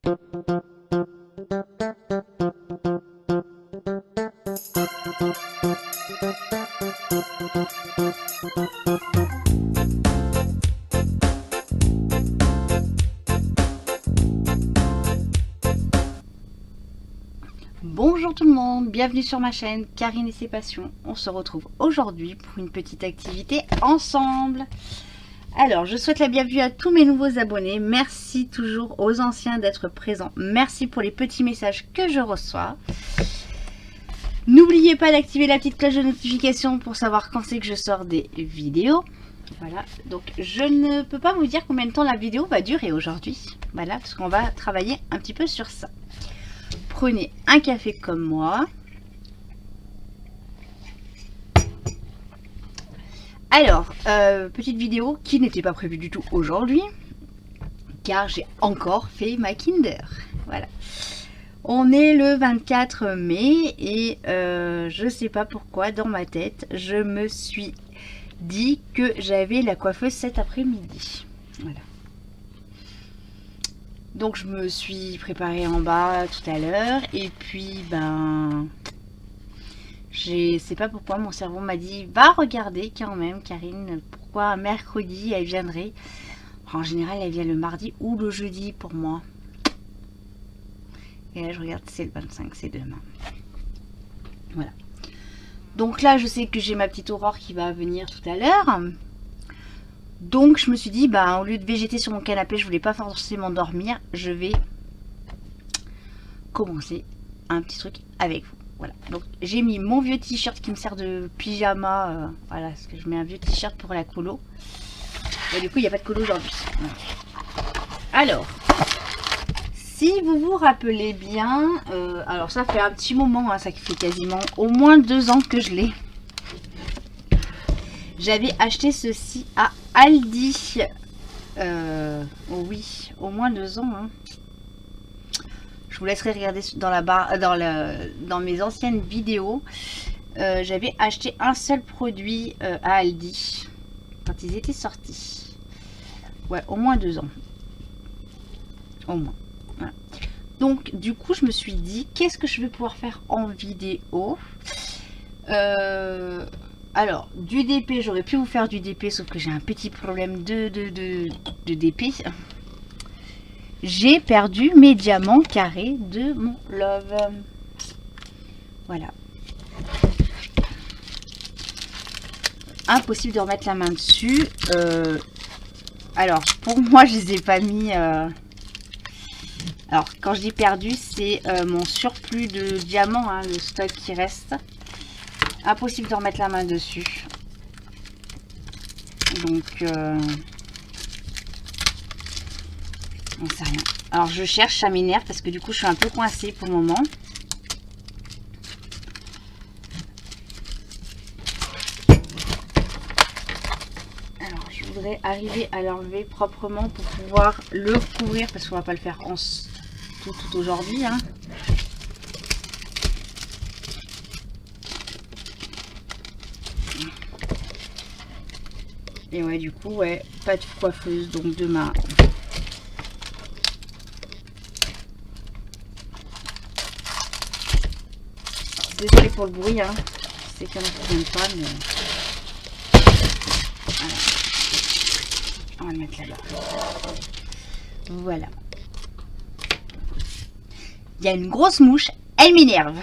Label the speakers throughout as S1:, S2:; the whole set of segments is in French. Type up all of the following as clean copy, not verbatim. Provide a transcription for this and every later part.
S1: Bonjour tout le monde, bienvenue sur ma chaîne Karine et ses passions. On se retrouve aujourd'hui pour une petite activité ensemble. Alors, je souhaite la bienvenue à tous mes nouveaux abonnés. Merci toujours aux anciens d'être présents. Merci pour les petits messages que je reçois. N'oubliez pas d'activer la petite cloche de notification pour savoir quand c'est que je sors des vidéos. Voilà, donc je ne peux pas vous dire combien de temps la vidéo va durer aujourd'hui. Voilà, parce qu'on va travailler un petit peu sur ça. Prenez un café comme moi. Alors, petite vidéo qui n'était pas prévue du tout aujourd'hui, car j'ai encore fait ma Kinder. Voilà. On est le 24 mai et je sais pas pourquoi dans ma tête, je me suis dit que j'avais la coiffeuse cet après-midi. Voilà. Donc je me suis préparée en bas tout à l'heure et puis ben je sais pas pourquoi mon cerveau m'a dit va regarder quand même Karine, pourquoi mercredi elle viendrait. En général elle vient le mardi ou le jeudi pour moi. Et là je regarde, c'est le 25, c'est demain. Voilà. Donc là je sais que j'ai ma petite Aurore qui va venir tout à l'heure. Donc je me suis dit, bah, au lieu de végéter sur mon canapé, je voulais pas forcément dormir, je vais commencer un petit truc avec vous. Voilà, donc j'ai mis mon vieux t-shirt qui me sert de pyjama, voilà, parce que je mets un vieux t-shirt pour la colo. Et du coup, il n'y a pas de colo aujourd'hui. Alors, si vous vous rappelez bien, alors ça fait un petit moment, hein, ça fait quasiment au moins 2 ans que je l'ai. J'avais acheté ceci à Aldi. Oh oui, au moins 2 ans. Hein. Je vous laisserai regarder dans la barre, dans mes anciennes vidéos. J'avais acheté un seul produit à Aldi quand ils étaient sortis. Ouais, au moins 2 ans. Au moins. Voilà. Donc, du coup, je me suis dit, qu'est-ce que je vais pouvoir faire en vidéo Alors, du DP, j'aurais pu vous faire du DP, sauf que j'ai un petit problème de DP. J'ai perdu mes diamants carrés de mon love. Voilà. Impossible de remettre la main dessus. Alors, pour moi, je les ai pas mis... Alors, quand je dis perdu, c'est mon surplus de diamants, hein, le stock qui reste. Impossible de remettre la main dessus. Donc, on sait rien. Alors, je cherche, ça m'énerve parce que du coup, je suis un peu coincée pour le moment. Alors, je voudrais arriver à l'enlever proprement pour pouvoir le couvrir parce qu'on va pas le faire en tout aujourd'hui, hein. Et ouais, du coup, ouais, pas de coiffeuse, donc demain. Désolée pour le bruit, hein. Je sais qu'il y en a qui n'aiment pas, mais... Voilà. On va le mettre là-bas. Voilà. Il y a une grosse mouche, elle m'énerve.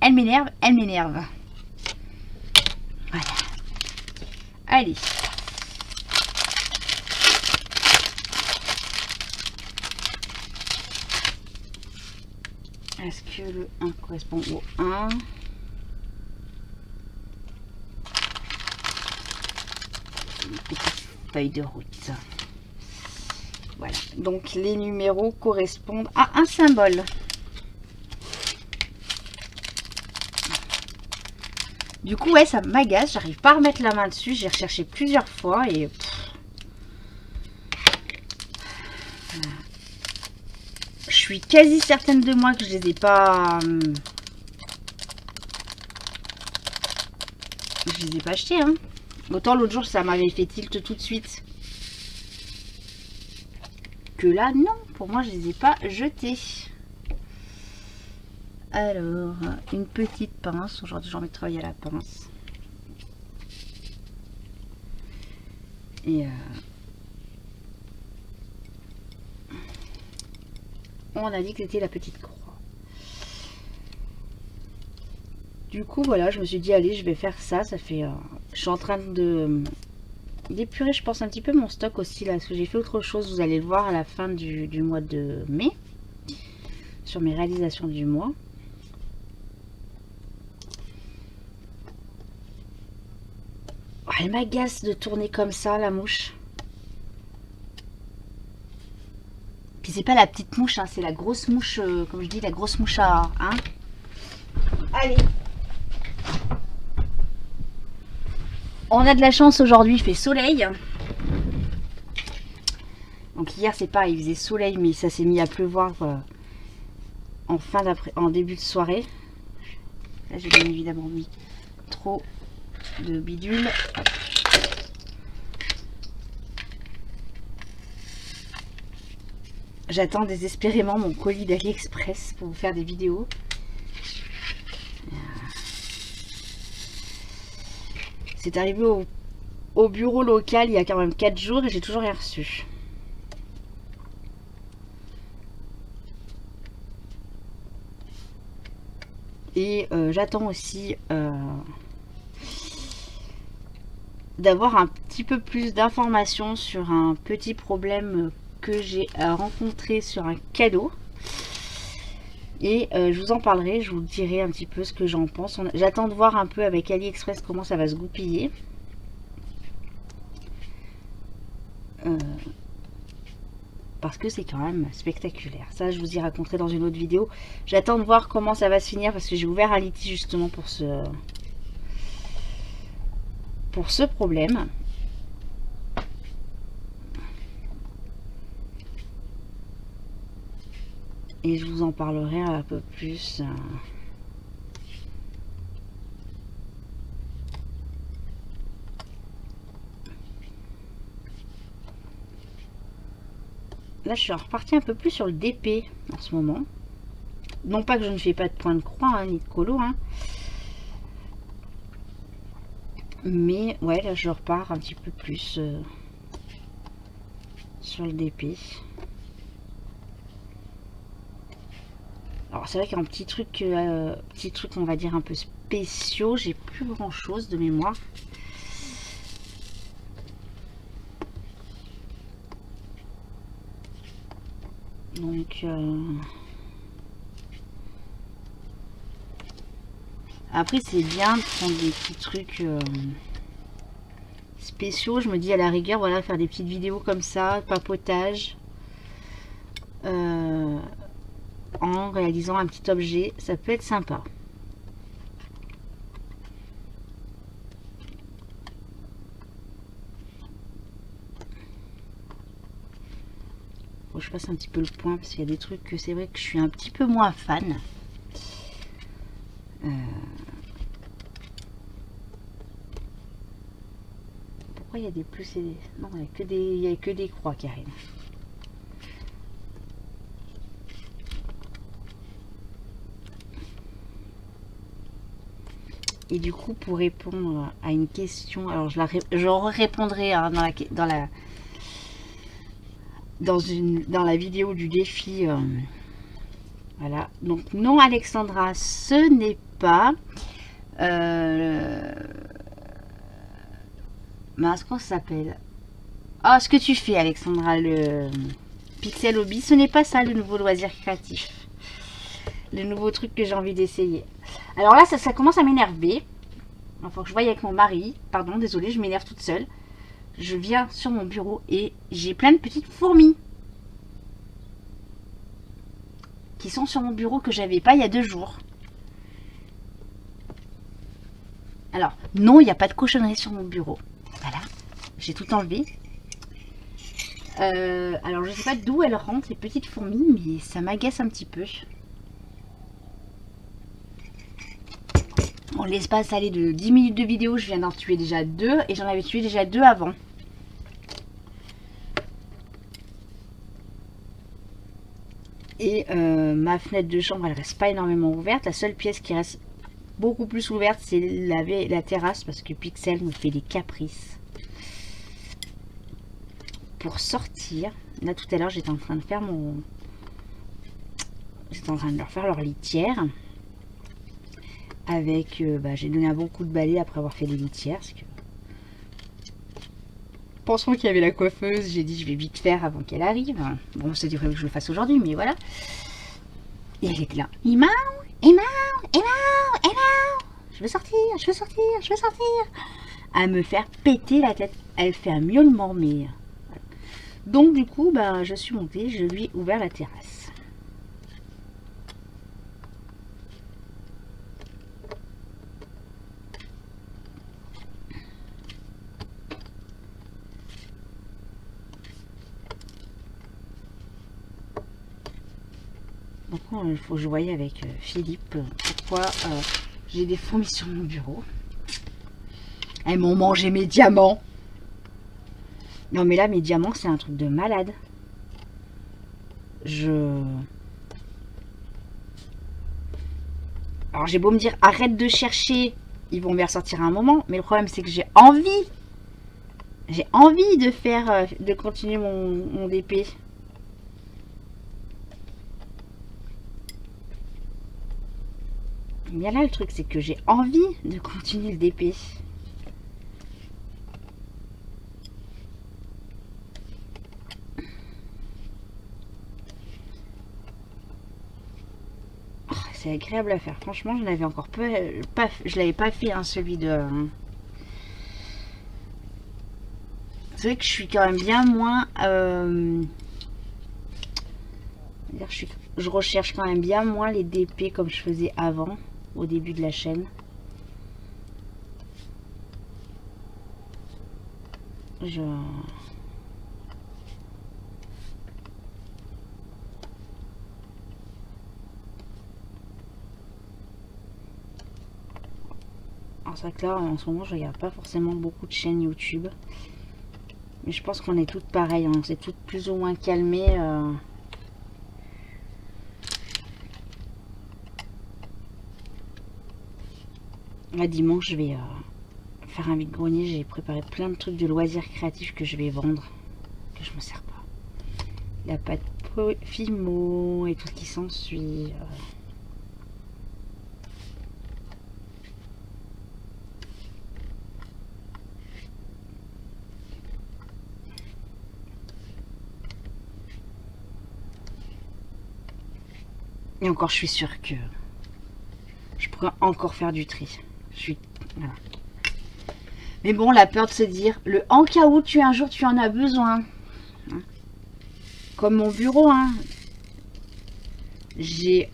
S1: Elle m'énerve, elle m'énerve. Voilà. Allez. Est-ce que le 1 correspond au 1? Une petite feuille de route. Voilà. Donc les numéros correspondent à un symbole. Du coup, ouais, ça m'agace. J'arrive pas à remettre la main dessus. J'ai recherché plusieurs fois et... Je suis quasi certaine de moi que je les ai pas... Je les ai pas achetés, hein. Autant l'autre jour, ça m'avait fait tilt tout de suite. Que là, non. pour moi je les ai pas jetés. Alors, une petite pince. Aujourd'hui j'ai envie de travailler à la pince. Et on a dit que c'était la petite croix. Du coup voilà, je me suis dit allez, je vais faire ça. Ça fait, je suis en train de d'épurer, je pense un petit peu mon stock aussi là, parce que j'ai fait autre chose. Vous allez le voir à la fin du mois de mai, sur mes réalisations du mois. Oh, elle m'agace de tourner comme ça la mouche. Puis c'est pas la petite mouche, hein, c'est la grosse mouche, comme je dis, la grosse mouche à... Hein. Allez. On a de la chance aujourd'hui, il fait soleil. Donc hier c'est pareil, il faisait soleil, mais ça s'est mis à pleuvoir en début de soirée. Là j'ai bien évidemment mis trop de bidule. J'attends désespérément mon colis d'AliExpress pour vous faire des vidéos. C'est arrivé au bureau local il y a quand même 4 jours et j'ai toujours rien reçu. Et j'attends aussi d'avoir un petit peu plus d'informations sur un petit problème que j'ai rencontré sur un cadeau. Et je vous en parlerai, je vous dirai un petit peu ce que j'en pense. J'attends de voir un peu avec AliExpress comment ça va se goupiller. Parce que c'est quand même spectaculaire. Ça, je vous y raconterai dans une autre vidéo. J'attends de voir comment ça va se finir parce que j'ai ouvert un litige justement pour ce problème. Et je vous en parlerai un peu plus. Là, je suis repartie un peu plus sur le DP en ce moment. Non pas que je ne fais pas de point de croix, hein, ni de colo. Hein. Mais ouais, là, je repars un petit peu plus sur le DP. Alors, c'est vrai qu'un petit truc, on va dire un peu spéciaux, j'ai plus grand chose de mémoire. Donc, après, c'est bien de prendre des petits trucs spéciaux. Je me dis à la rigueur, voilà, faire des petites vidéos comme ça, papotage, en réalisant un petit objet, ça peut être sympa. Faut que je fasse un petit peu le point parce qu'il y a des trucs que c'est vrai que je suis un petit peu moins fan. Pourquoi il y a des plus et des... Non, il n'y a que des croix qui arrivent. Et du coup, pour répondre à une question, alors je répondrai hein, dans la vidéo du défi. Voilà. Donc non, Alexandra, ce n'est pas mince, comment ça s'appelle? Ah, ce que tu fais, Alexandra, le Pixel Hobby, ce n'est pas ça le nouveau loisir créatif. Le nouveau truc que j'ai envie d'essayer. Alors là, ça commence à m'énerver. Il faut que je voie avec mon mari. Pardon, désolée, je m'énerve toute seule. Je viens sur mon bureau et j'ai plein de petites fourmis qui sont sur mon bureau que j'avais pas il y a 2 jours. Alors, non, il n'y a pas de cochonnerie sur mon bureau. Voilà, j'ai tout enlevé. Alors, je ne sais pas d'où elles rentrent, les petites fourmis, mais ça m'agace un petit peu. En l'espace allé de 10 minutes de vidéo, je viens d'en tuer déjà 2 et j'en avais tué déjà 2 avant. Et ma fenêtre de chambre, elle reste pas énormément ouverte. La seule pièce qui reste beaucoup plus ouverte, c'est la terrasse, parce que Pixel me fait des caprices. Pour sortir, là tout à l'heure, j'étais en train de faire j'étais en train de leur faire leur litière. Avec, j'ai donné un bon coup de balai après avoir fait les litières. Parce que... Pensons qu'il y avait la coiffeuse, j'ai dit je vais vite faire avant qu'elle arrive. Bon, c'était prévu que je le fasse aujourd'hui, mais voilà. Et elle était là. Emma, Emma, Emma, Emma. Je veux sortir, je veux sortir, je veux sortir. À me faire péter la tête. Elle fait un miaulement, mais... Donc du coup, je suis montée, je lui ai ouvert la terrasse. Donc il faut que je voie avec Philippe pourquoi j'ai des fourmis sur mon bureau. Elles m'ont mangé mes diamants. Non mais là mes diamants c'est un truc de malade. Alors j'ai beau me dire arrête de chercher, ils vont me les ressortir à un moment, mais le problème c'est que j'ai envie. J'ai envie de faire, de continuer mon DP. Mais là le truc c'est que j'ai envie de continuer le DP. C'est agréable à faire. Franchement, je n'avais encore pas, je l'avais pas fait, hein, celui de. C'est vrai que je suis quand même bien moins. Je recherche quand même bien moins les DP comme je faisais avant, au début de la chaîne. Alors c'est vrai que là en ce moment je regarde pas forcément beaucoup de chaînes YouTube, mais je pense qu'on est toutes pareilles, on s'est toutes plus ou moins calmées. Là dimanche je vais faire un vide-grenier, j'ai préparé plein de trucs de loisirs créatifs que je vais vendre, que je me sers pas. La pâte Fimo et tout ce qui s'ensuit. Et encore, je suis sûre que je pourrais encore faire du tri. Voilà. Mais bon, la peur de se dire, le en cas où un jour tu en as besoin. Hein. Comme mon bureau, hein. J'ai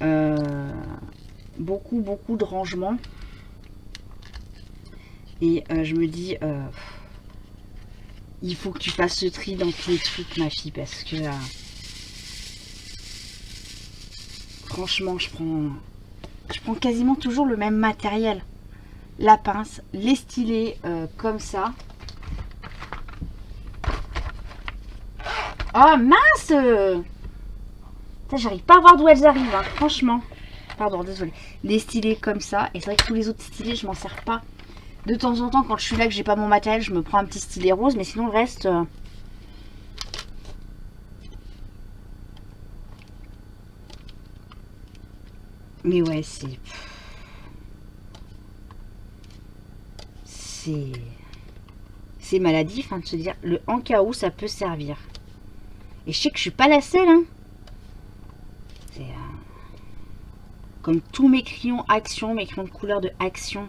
S1: beaucoup de rangements. Et je me dis, il faut que tu fasses ce tri dans tous les trucs, ma fille, parce que franchement, je prends quasiment toujours le même matériel. La pince, les stylés comme ça. Oh mince! J'arrive pas à voir d'où elles arrivent, hein, franchement. Pardon, désolé. Les stylés comme ça. Et c'est vrai que tous les autres stylés, je m'en sers pas. De temps en temps, quand je suis là, que j'ai pas mon matériel, je me prends un petit stylet rose. Mais sinon, le reste... Mais ouais, c'est maladif, hein, de se dire le en cas où ça peut servir. Et je sais que je suis pas la seule, hein. C'est comme tous mes crayons action, mes crayons de couleur de action.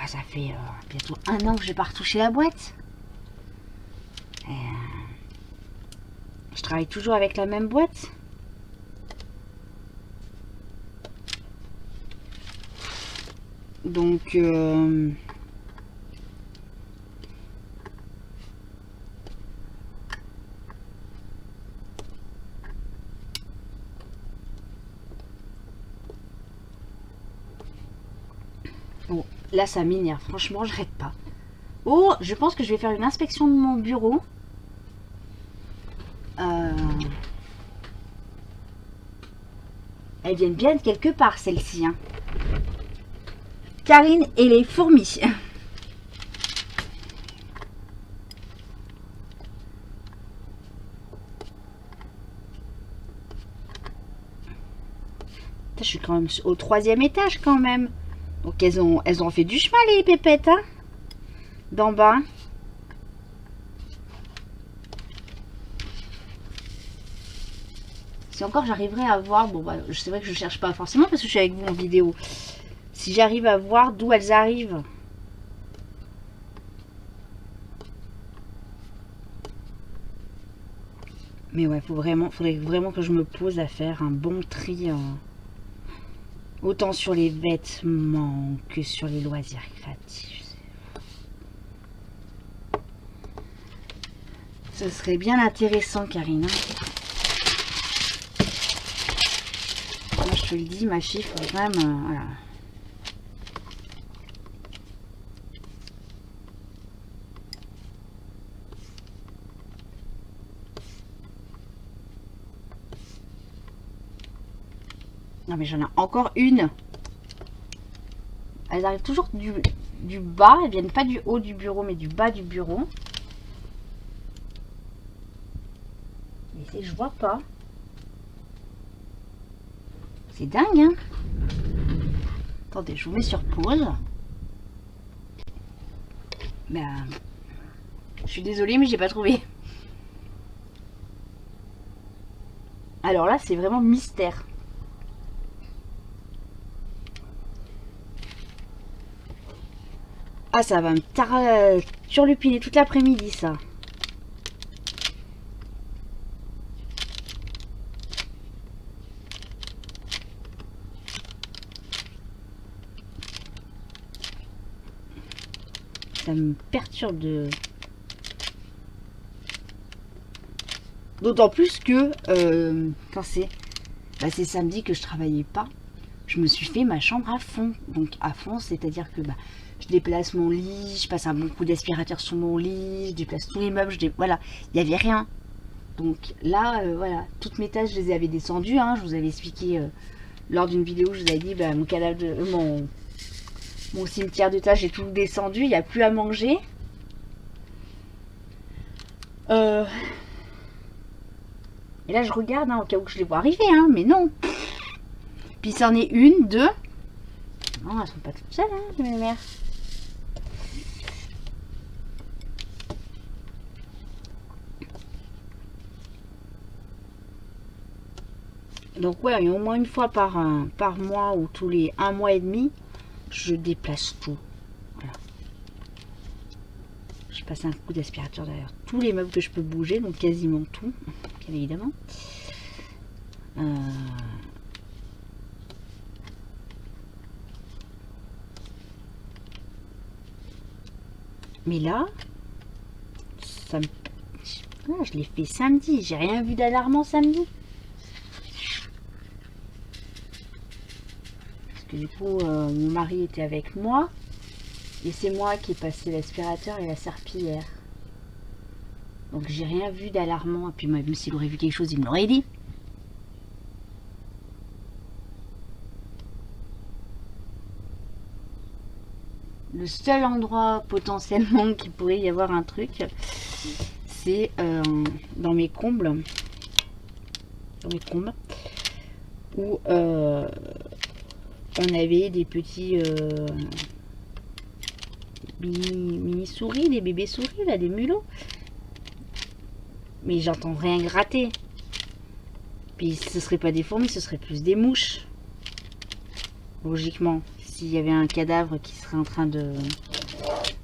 S1: Ça fait bientôt 1 an que j'ai pas retouché la boîte. Je travaille toujours avec la même boîte. Donc bon, là ça m'énerve, franchement j'arrête pas. Oh, je pense que je vais faire une inspection de mon bureau. Elles viennent bien de quelque part, celles-ci. Hein. Karine et les fourmis. Je suis quand même au 3e étage quand même. Donc elles ont fait du chemin les pépettes. Hein, d'en bas. Si encore j'arriverai à voir, bon bah c'est vrai que je cherche pas forcément parce que je suis avec vous en vidéo. Si j'arrive à voir d'où elles arrivent. Mais ouais, faudrait vraiment que je me pose à faire un bon tri. Autant sur les vêtements que sur les loisirs créatifs. Ce serait bien intéressant, Karine. Moi, je te le dis, ma fille, faut quand même... voilà. Non, mais j'en ai encore une. Elles arrivent toujours du bas. Elles viennent pas du haut du bureau, mais du bas du bureau. Et je vois pas. C'est dingue, hein. Attendez, je vous mets sur pause. Ben, je suis désolée, mais j'ai pas trouvé. Alors là, c'est vraiment mystère. Ah, ça va me turlupiner toute l'après-midi, ça. Ça me perturbe de... D'autant plus que quand c'est samedi que je travaillais pas, je me suis fait ma chambre à fond. Donc à fond, c'est-à-dire que je déplace mon lit, je passe un bon coup d'aspirateur sur mon lit, je déplace tous les meubles, voilà, il n'y avait rien. Donc là, voilà, toutes mes tâches, je les avais descendues. Hein, je vous avais expliqué lors d'une vidéo, je vous avais dit, mon cadavre de mon cimetière de tâches, j'ai tout descendu, il n'y a plus à manger. Et là, je regarde, hein, au cas où je les vois arriver, hein, mais non. Puis c'en est une, deux. Non, elles sont pas toutes seules, hein, mes mères. Donc ouais, au moins une fois par mois ou tous les 1 mois et demi, je déplace tout. Voilà. Je passe un coup d'aspirateur derrière tous les meubles que je peux bouger, donc quasiment tout, bien évidemment. Mais là, ça me... Ah, je l'ai fait samedi, j'ai rien vu d'alarmant samedi. Parce que du coup, mon mari était avec moi. Et c'est moi qui ai passé l'aspirateur et la serpillière. Donc j'ai rien vu d'alarmant. Et puis même s'il aurait vu quelque chose, il me l'aurait dit. Le seul endroit potentiellement qui pourrait y avoir un truc, c'est dans mes combles. Dans mes combles. Où on avait des petits mini souris, des bébés souris, là, des mulots. Mais j'entends rien gratter. Puis ce serait pas des fourmis, ce serait plus des mouches. Logiquement. S'il y avait un cadavre qui serait en train de...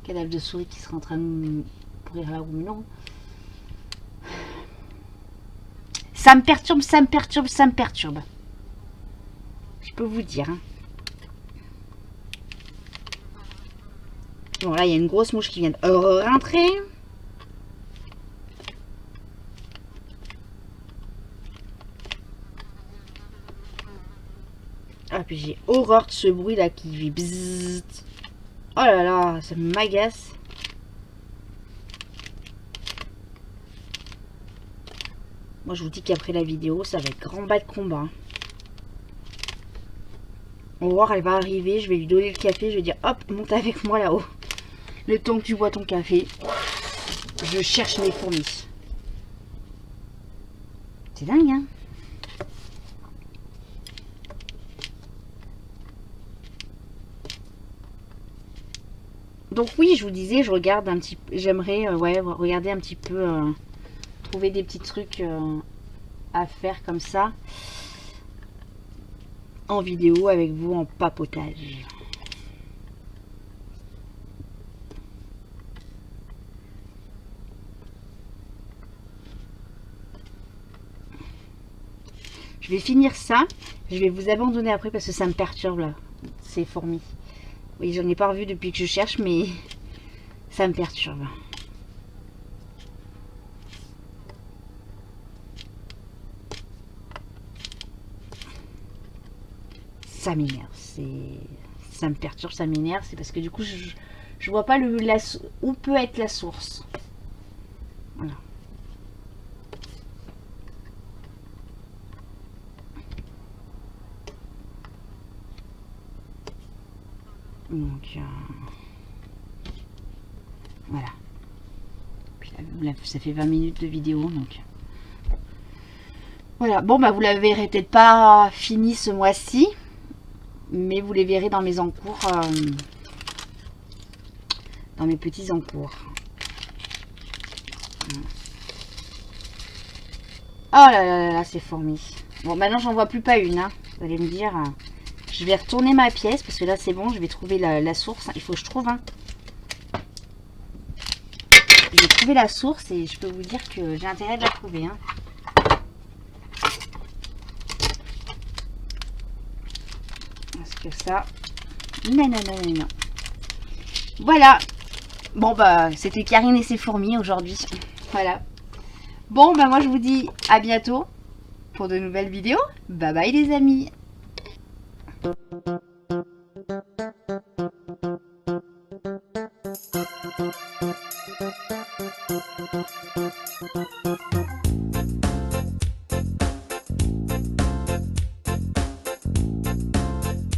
S1: cadavre de souris qui serait en train de pourrir là ou non. Ça me perturbe, ça me perturbe, ça me perturbe. Je peux vous dire. Hein. Bon, là, il y a une grosse mouche qui vient de rentrer. Ah, puis j'ai horreur de ce bruit là qui vit bzzzt. Oh là là, ça m'agace. Moi, je vous dis qu'après la vidéo, ça va être grand bas de combat. On va voir, elle va arriver, je vais lui donner le café, je vais dire hop, monte avec moi là-haut. Le temps que tu bois ton café, je cherche mes fourmis. C'est dingue, hein? Donc oui, je vous disais, je regarde un petit peu, j'aimerais ouais, regarder un petit peu, trouver des petits trucs à faire comme ça, en vidéo avec vous, en papotage. Je vais finir ça, je vais vous abandonner après parce que ça me perturbe là, ces fourmis. Oui, j'en ai pas revu depuis que je cherche, mais ça me perturbe. Ça m'énerve, ça me perturbe, ça m'énerve, c'est parce que du coup je vois pas où peut être la source. Voilà. Donc voilà. Puis là, ça fait 20 minutes de vidéo, donc voilà. Bon bah vous la verrez peut-être pas fini ce mois-ci, mais vous les verrez dans mes encours, dans mes petits encours. Oh là là là, c'est fourmi. Bon, maintenant j'en vois plus pas une, hein. Vous allez me dire, je vais retourner ma pièce parce que là c'est bon, je vais trouver la source. Il faut que je trouve, hein. J'ai trouvé la source et je peux vous dire que j'ai intérêt de la trouver, hein. Parce que ça, non, non, non, non, non. Voilà. Bon bah, c'était Karine et ses fourmis aujourd'hui. Voilà. Bon bah moi je vous dis à bientôt pour de nouvelles vidéos. Bye bye les amis.